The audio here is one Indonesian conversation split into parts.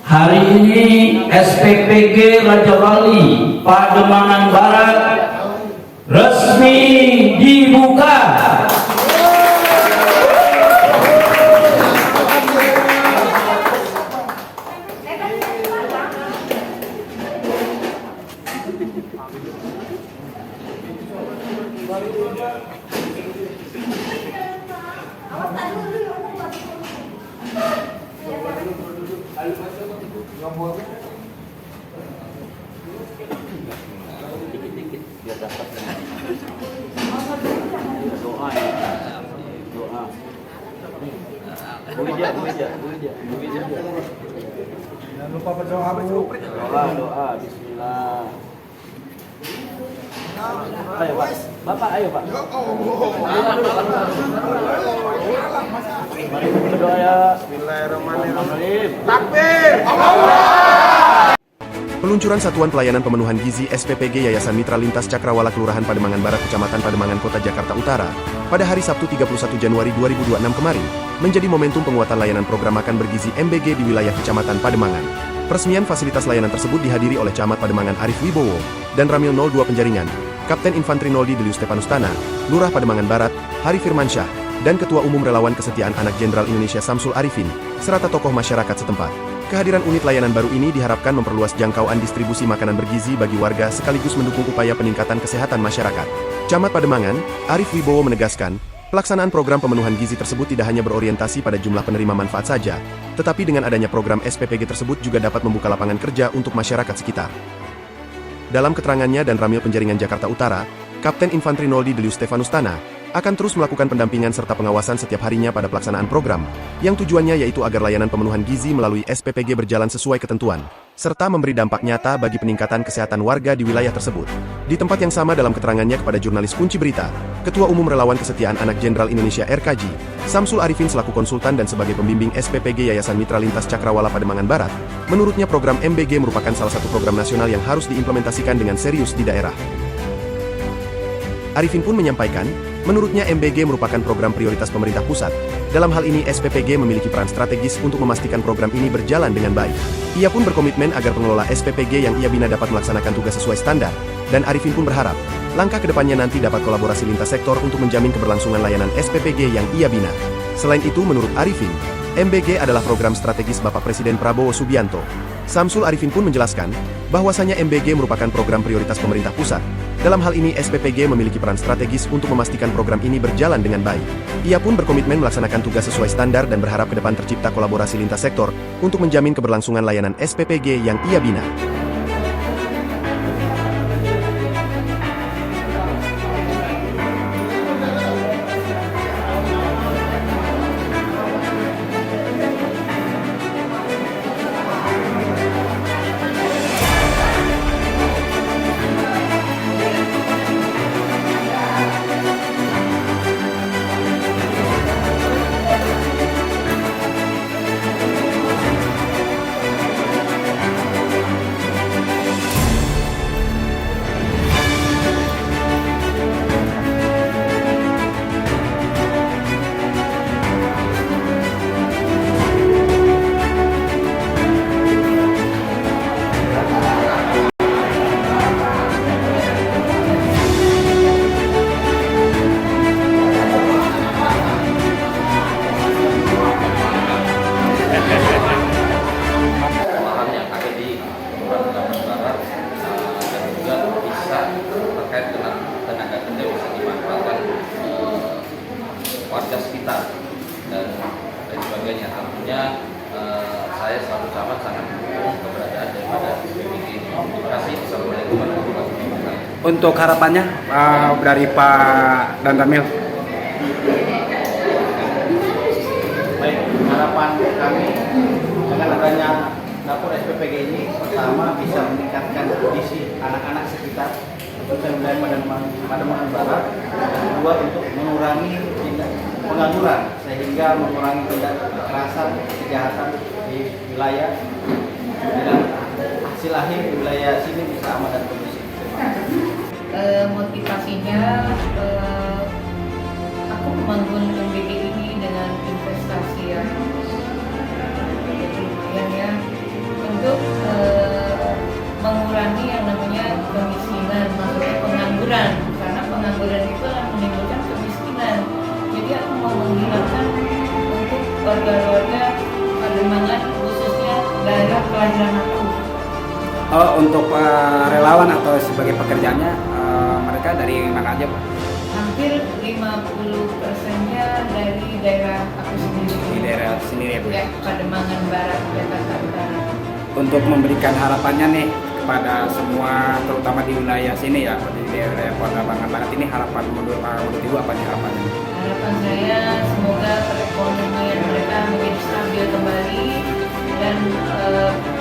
Hari ini SPPG Raja Wali Pademangan Barat resmi dibuka. Dikit-dikit biar dapat doa ya, doa. Bu Ija. Jangan lupa berdoa, Bu. Doa, bismillah. Ayo Pak, Bapak ayo Pak. Mari berdoa ya. Bismillahirrahmanirrahim. Takbir. Peluncuran Satuan Pelayanan Pemenuhan Gizi SPPG Yayasan Mitra Lintas Cakrawala Kelurahan Pademangan Barat Kecamatan Pademangan Kota Jakarta Utara pada hari Sabtu 31 Januari 2026 kemarin menjadi momentum penguatan layanan program makan bergizi MBG di wilayah Kecamatan Pademangan. Peresmian fasilitas layanan tersebut dihadiri oleh Camat Pademangan Arif Wibowo dan Ramil 02 Penjaringan, Kapten Infanteri 0 Delius Stefanus Tana, Lurah Pademangan Barat, Hari Firmansyah, dan Ketua Umum Relawan Kesetiaan Anak Jenderal Indonesia Samsul Arifin, serta tokoh masyarakat setempat. Kehadiran unit layanan baru ini diharapkan memperluas jangkauan distribusi makanan bergizi bagi warga sekaligus mendukung upaya peningkatan kesehatan masyarakat. Camat Pademangan, Arif Wibowo menegaskan, pelaksanaan program pemenuhan gizi tersebut tidak hanya berorientasi pada jumlah penerima manfaat saja, tetapi dengan adanya program SPPG tersebut juga dapat membuka lapangan kerja untuk masyarakat sekitar. Dalam keterangannya dan Ramil Penjaringan Jakarta Utara, Kapten Infanteri 0 Delius Stefanus Tana akan terus melakukan pendampingan serta pengawasan setiap harinya pada pelaksanaan program, yang tujuannya yaitu agar layanan pemenuhan gizi melalui SPPG berjalan sesuai ketentuan, serta memberi dampak nyata bagi peningkatan kesehatan warga di wilayah tersebut. Di tempat yang sama dalam keterangannya kepada jurnalis Kunci Berita, Ketua Umum Relawan Kesetiaan Anak Jenderal Indonesia RKJ, Samsul Arifin selaku konsultan dan sebagai pembimbing SPPG Yayasan Mitra Lintas Cakrawala Pademangan Barat, menurutnya program MBG merupakan salah satu program nasional yang harus diimplementasikan dengan serius di daerah. Arifin pun menyampaikan, menurutnya MBG merupakan program prioritas pemerintah pusat. Dalam hal ini SPPG memiliki peran strategis untuk memastikan program ini berjalan dengan baik. Ia pun berkomitmen agar pengelola SPPG yang ia bina dapat melaksanakan tugas sesuai standar, dan Arifin pun berharap, langkah kedepannya nanti dapat kolaborasi lintas sektor untuk menjamin keberlangsungan layanan SPPG yang ia bina. Selain itu menurut Arifin, MBG adalah program strategis Bapak Presiden Prabowo Subianto. Samsul Arifin pun menjelaskan, bahwasanya MBG merupakan program prioritas pemerintah pusat. Dalam hal ini SPPG memiliki peran strategis untuk memastikan program ini berjalan dengan baik. Ia pun berkomitmen melaksanakan tugas sesuai standar dan berharap ke depan tercipta kolaborasi lintas sektor untuk menjamin keberlangsungan layanan SPPG yang ia bina. Warga sekitar dan lain sebagainya. Tentunya saya selaku camat sangat mendukung keberadaan daripada SPPG ini. Terima kasih. Assalamualaikum warahmatullahi wabarakatuh. Untuk harapannya dari Pak dan Ramil. Baik, harapan kami dengan adanya dapur SPPG ini pertama bisa meningkatkan kondisi anak-anak sekitar khususnya wilayah Pademangan Barat, dan kedua untuk mengurangi tindak pengangguran sehingga mengurangi tindak kekerasan kejahatan di wilayah dan hasil akhir di wilayah sini bisa aman dan kondusif. Motivasinya aku membangun MBG ini dengan investasi yang lumayan ya, pengangguran itu akan menimbulkan kemiskinan. Jadi aku mau menghilangkan untuk warga-warga Pademangan, khususnya daerah kelahiran aku. Untuk relawan atau sebagai pekerjaannya mereka dari mana aja, Pak? Hampir 50%-nya dari daerah aku sendiri. Di daerah sendiri ya, Bu? Ya, Pademangan Barat, Jakarta Utara. Untuk memberikan harapannya nih kepada semua, terutama di wilayah sini ya, di daerah Pademangan Barat ini, harapan menurut Ibu apa nih harapannya? Harapan saya semoga perekonomian mereka menjadi stabil kembali dan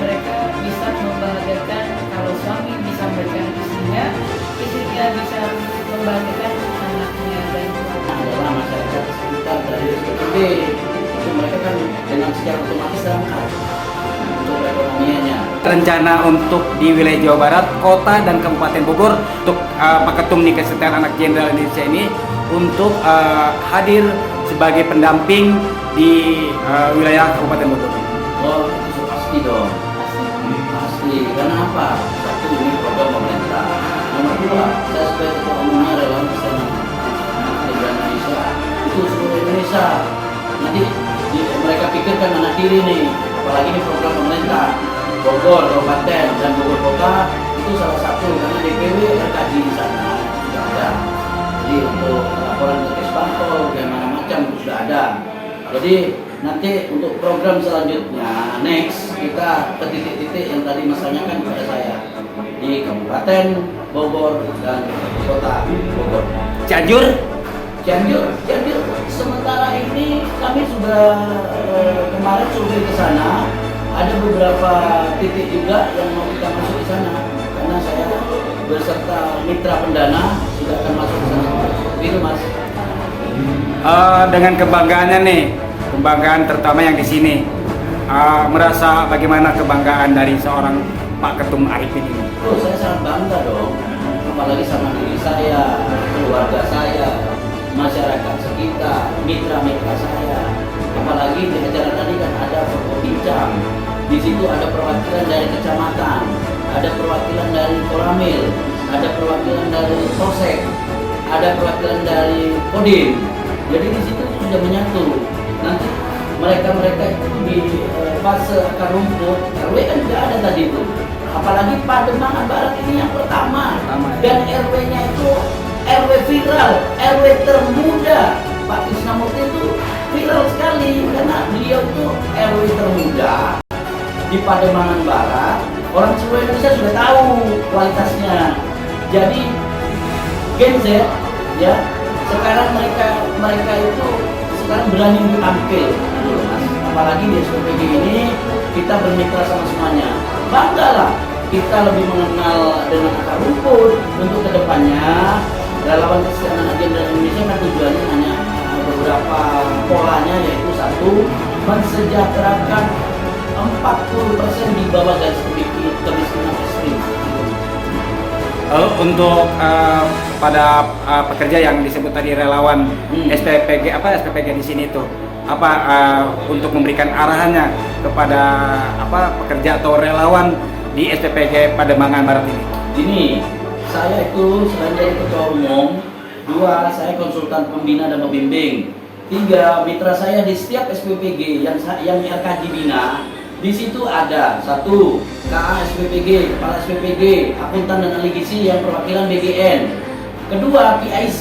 mereka bisa membahagiakan, kalau suami bisa memberikan istrinya bisa membahagiakan anaknya dan Adalah masyarakat sekitar dari SPPG itu mereka kan dengan secara otomatis terangkat untuk perekonomiannya. Rencana untuk di wilayah Jawa Barat, Kota dan Kabupaten Bogor untuk Pak Ketum nih Kesetarian Anak Jenderal Indonesia ini untuk hadir sebagai pendamping di wilayah Kabupaten Bogor. Oh, itu pasti dong. Pasti. Karena apa? Satu, ini program pemerintah. Nomor dua, saya sebagai ketua umumnya relawan Kesetarian Anak Jenderal Indonesia itu seluruh Indonesia. Nanti mereka pikirkan anak diri nih, apalagi ini program pemerintah. Bogor, Kabupaten, dan Bogor Kota itu salah satu karena DPW RKJ di sana sudah ada. Jadi untuk laporan ke Kesbangpol dan macam-macam itu sudah ada. Jadi nanti untuk program selanjutnya next kita ke titik-titik yang tadi Mas tanyakan kepada saya di Kabupaten Bogor dan Kota Bogor. Cianjur, Cianjur sementara ini kami sudah kemarin survei ke sana, ada beberapa titik juga yang mau kita masuk di sana karena saya beserta mitra pendana sudah akan masuk ke sana. Begitu Mas. dengan kebanggaannya nih, kebanggaan terutama yang di sini, merasa bagaimana kebanggaan dari seorang Pak Ketum Arifin ini? Oh, saya sangat bangga dong, apalagi sama diri saya, keluarga saya, masyarakat sekitar, mitra-mitra saya. Apalagi di acara tadi kan ada bincang, di situ ada perwakilan dari kecamatan, ada perwakilan dari Koramil, ada perwakilan dari Polsek, ada perwakilan dari Kodim. Jadi di situ sudah menyatu. Nanti mereka itu di fase akar rumput, RW kan juga ada tadi itu. Apalagi Pademangan Barat ini yang pertama. Dan RW-nya itu RW viral, RW termuda. Pak Krisnamurti itu viral sekali karena beliau itu RW termuda di Pademangan Barat. Orang seluruh Indonesia sudah tahu kualitasnya. Jadi Gen Z ya, sekarang mereka itu sekarang berani tampil, apalagi di SPPG ini kita bermitra sama semuanya. Banggalah kita lebih mengenal dengan akar rumput. Untuk kedepannya relawan Kesetarian Anak Jenderal Indonesia kan tujuannya hanya beberapa polanya, yaitu satu, mensejahterakan 40% di bawah garis kemiskinan ekstrim. Untuk pada pekerja yang disebut tadi relawan SPPG SPPG di sini itu untuk memberikan arahannya kepada pekerja atau relawan di SPPG Pademangan Barat ini. Ini saya itu selain dari ketua umum, 2 saya konsultan pembina dan pembimbing, 3 mitra saya di setiap SPPG yang RKJ bina. Di situ ada 1 KA SPPG, kepala SPPG, akuntan dan ahli gizi yang perwakilan BGN. Kedua PIC,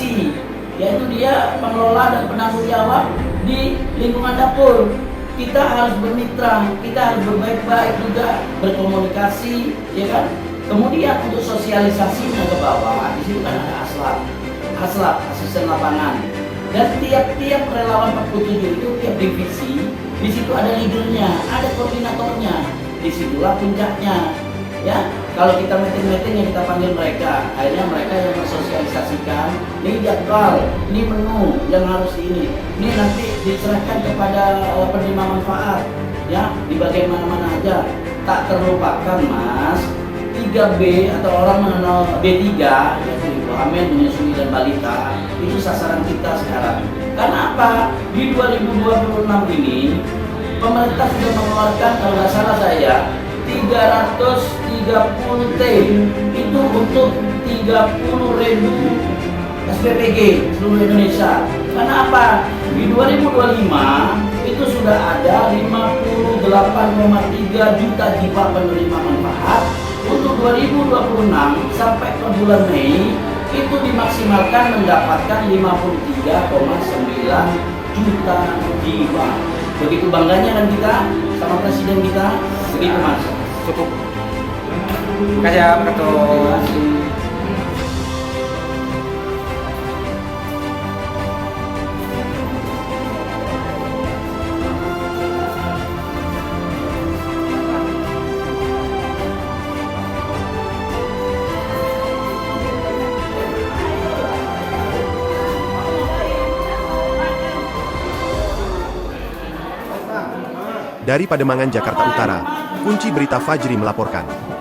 yaitu dia pengelola dan penanggung jawab di lingkungan dapur. Kita harus bermitra, kita harus berbaik-baik juga, berkomunikasi, ya kan? Kemudian untuk sosialisasinya ke bawah, di situ kan ada Aslap, asisten lapangan. Dan tiap-tiap relawan 47 itu tiap divisi, di situ ada leadernya, ada koordinatornya. Disitulah puncaknya. Ya, kalau kita meeting-meeting yang kita panggil mereka, akhirnya mereka yang mensosialisasikan, ini jadwal, ini menu yang harus ini nanti diserahkan kepada penerima manfaat, ya, di bagian mana-mana aja. Tak terlupakan Mas, 3B atau orang mengenal B3, yaitu ibu hamil, menyusui dan balita, itu sasaran kita sekarang. Karena apa? Di 2026 ini pemerintah sudah mengeluarkan, kalau nggak salah saya, 330 T itu untuk 30.000 SPPG seluruh Indonesia. Karena apa? Di 2025 itu sudah ada 58,3 juta jiwa penerima manfaat. Untuk 2026 sampai per bulan Mei itu dimaksimalkan mendapatkan 53,9 juta jiwa. Begitu bangganya kan kita sama presiden kita, begitu Mas. Cukup. Terima kasih ya Pak Ketua. Terima kasih. Dari Pademangan, Jakarta Utara, Kunci Berita Fajri melaporkan.